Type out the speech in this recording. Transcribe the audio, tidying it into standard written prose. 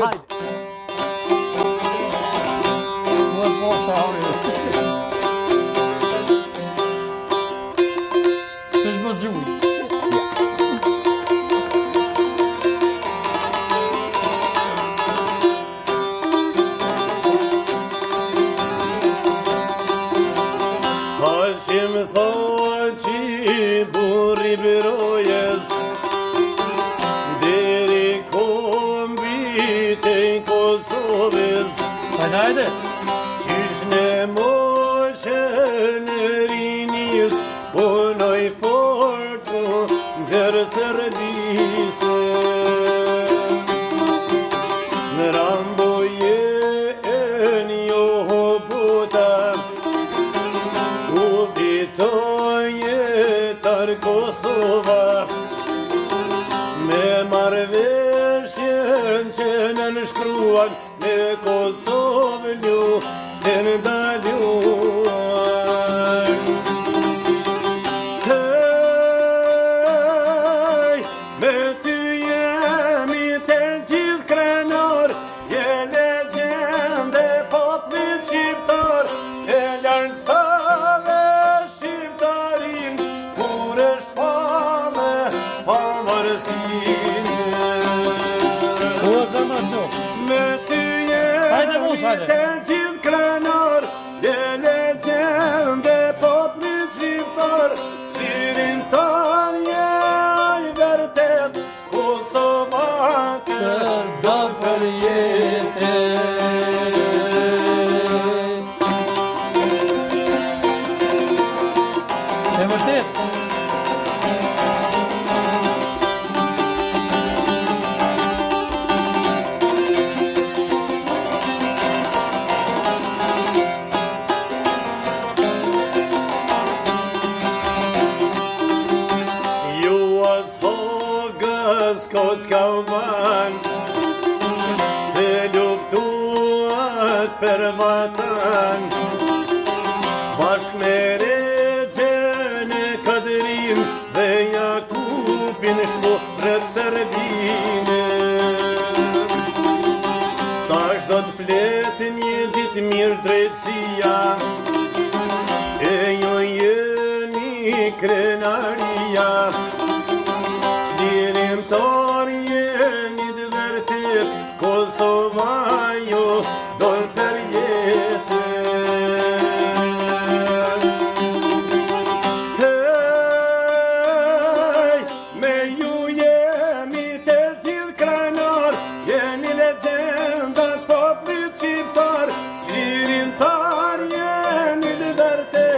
Hajde. Mua po shahori. Të shmëzhuri. Hashim thoi që burri birojes deri kombit e Kosovës. Hajde. Qysh në moshën e rinis punoj fortu ndër Serbisë. Në Ramboje e njo puta u vitoje tar Kosova me marrëveshjen që në nëshkruan me Kosovë një të ndaluan. Hej, me ty jemi të gjithë krenar, je legjende poplit shqiptar, e lartësave shqiptarin, kur e shpame pavarësinë. O zemra të. Me ty jemi të gjithë krenar, je legjende poplit shqiptar, shirin ton je ai vërtet, Kosovake Do për jetë. E vërtet. Ju as hogës koçka u ban, se luftuat për vatan, bashk me Recen e Kadrin dhe Jakubin shpotret Serbinë. Tash do të fletë një ditë mirë drejtësia, e jo jeni krenaria, qlirimtar jeni të vërtet, Kosova jo dol për jetë. Hej, me ju jemi të gjithë krenar, jeni legjendat poplit shqiptar, qlirimtar jeni të vërtet,